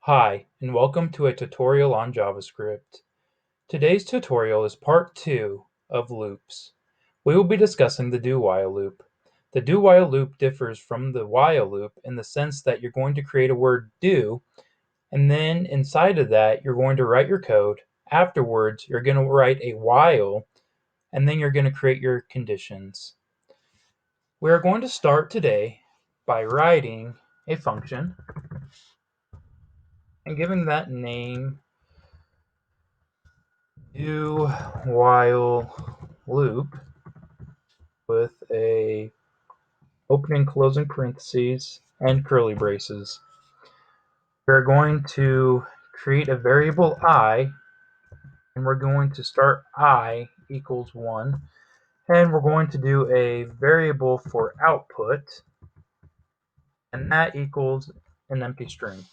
Hi, and welcome to a tutorial on JavaScript. Today's tutorial is part 2 of loops. We will be discussing the do-while loop. The do-while loop differs from the while loop in the sense that you're going to create a word do, and then inside of that you're going to write your code. Afterwards, you're going to write a while, and then you're going to create your conditions. We are going to start today by writing a function and giving that name do while loop with a opening closing parentheses and curly braces. We're going to create a variable I, and we're going to start I equals 1, and we're going to do a variable for output, and that equals an empty string.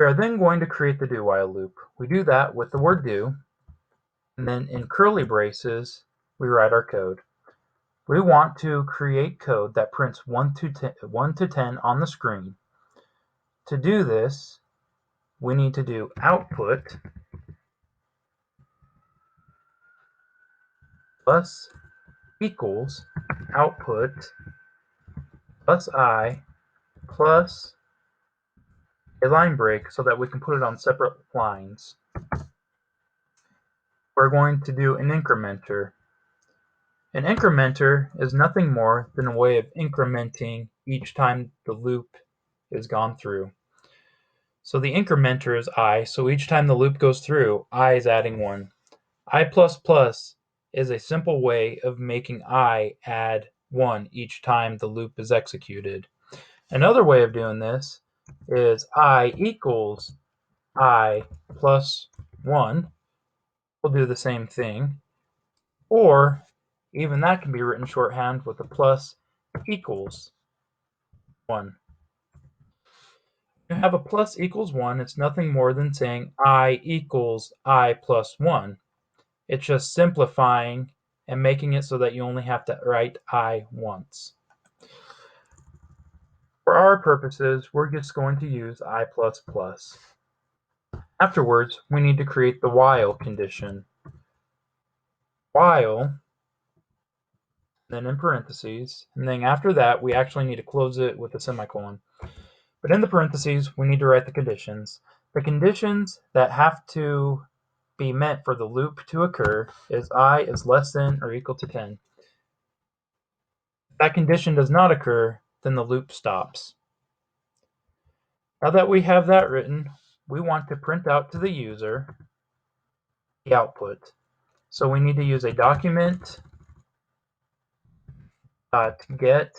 We are then going to create the do while loop. We do that with the word do, and then in curly braces we write our code. We want to create code that prints 1 to 10 on the screen. To do this, we need to do output plus equals output plus I plus a line break so that we can put it on separate lines. We're going to do an incrementer. An incrementer is nothing more than a way of incrementing each time the loop is gone through. So the incrementer is I, so each time the loop goes through, I is adding 1. I++ is a simple way of making I add 1 each time the loop is executed. Another way of doing this is I equals I plus 1. We'll do the same thing. Or even that can be written shorthand with a plus equals 1. When you have a plus equals 1, it's nothing more than saying I equals I plus 1. It's just simplifying and making it so that you only have to write I once. For our purposes, we're just going to use I++. Afterwards, we need to create the while condition. While, then in parentheses, and then after that, we actually need to close it with a semicolon. But in the parentheses, we need to write the conditions. The conditions that have to be met for the loop to occur is I is less than or equal to 10. If that condition does not occur, then the loop stops. Now that we have that written, we want to print out to the user the output. So we need to use a document get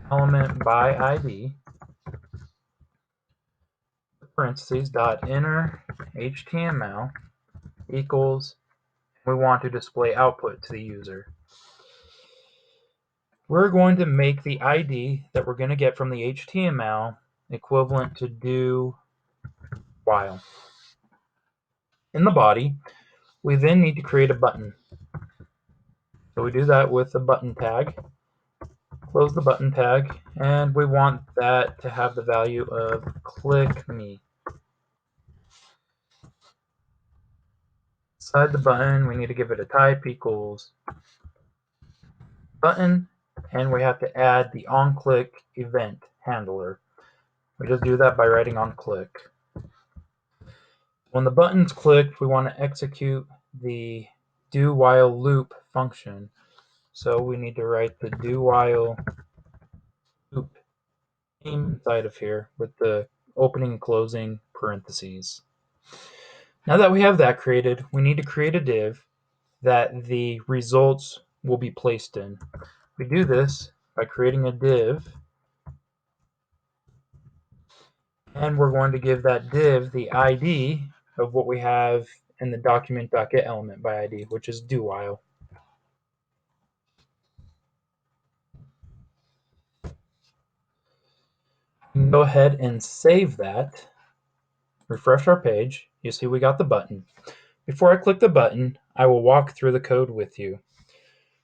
element by ID parentheses dot inner HTML equals, we want to display output to the user. We're going to make the ID that we're going to get from the HTML equivalent to do while. In the body, we then need to create a button. So we do that with the button tag. Close the button tag, and we want that to have the value of click me. Inside the button, we need to give it a type equals button, and we have to add the onClick event handler. We just do that by writing onClick. When the button's clicked, we want to execute the do while loop function. So we need to write the do while loop inside of here with the opening and closing parentheses. Now that we have that created, we need to create a div that the results will be placed in. We do this by creating a div, and we're going to give that div the ID of what we have in the document.get element by ID, which is do while. We can go ahead and save that, refresh our page. You see we got the button. Before I click the button, I will walk through the code with you.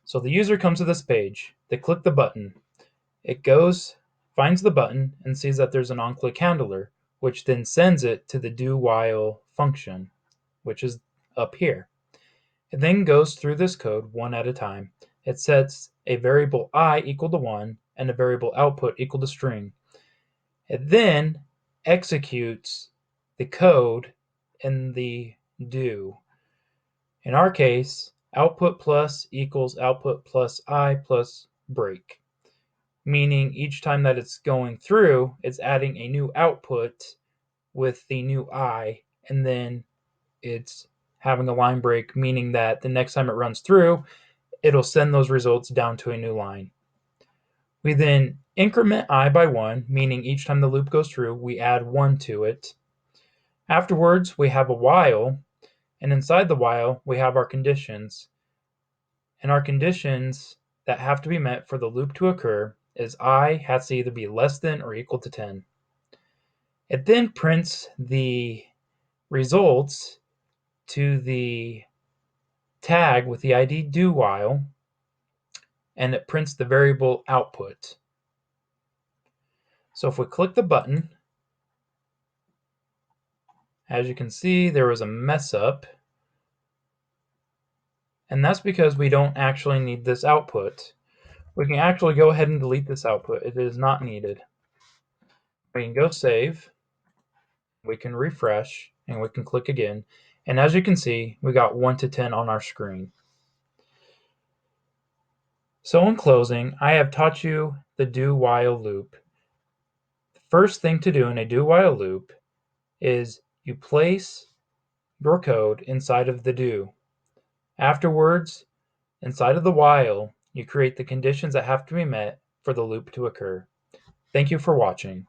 So the user comes to this page, they click the button, it goes finds the button and sees that there's an onClick handler, which then sends it to the do-while function, which is up here. It then goes through this code one at a time. It sets a variable I equal to 1 and a variable output equal to string. It then executes the code in the do. In our case, output plus equals output plus I plus break, meaning each time that it's going through, it's adding a new output with the new I, and then it's having a line break, meaning that the next time it runs through, it'll send those results down to a new line. We then increment I by 1, meaning each time the loop goes through, we add 1 to it. Afterwards, we have a while, and inside the while, we have our conditions. And our conditions that have to be met for the loop to occur is I has to either be less than or equal to 10. It then prints the results to the tag with the ID do while, and it prints the variable output. So if we click the button, as you can see, there was a mess up, and that's because we don't actually need this output. We can actually go ahead and delete this output. It is not needed. We can go save, we can refresh, and we can click again. And as you can see, we got 1 to 10 on our screen. So in closing, I have taught you the do-while loop. The first thing to do in a do-while loop is you place your code inside of the do. Afterwards, inside of the while, you create the conditions that have to be met for the loop to occur. Thank you for watching.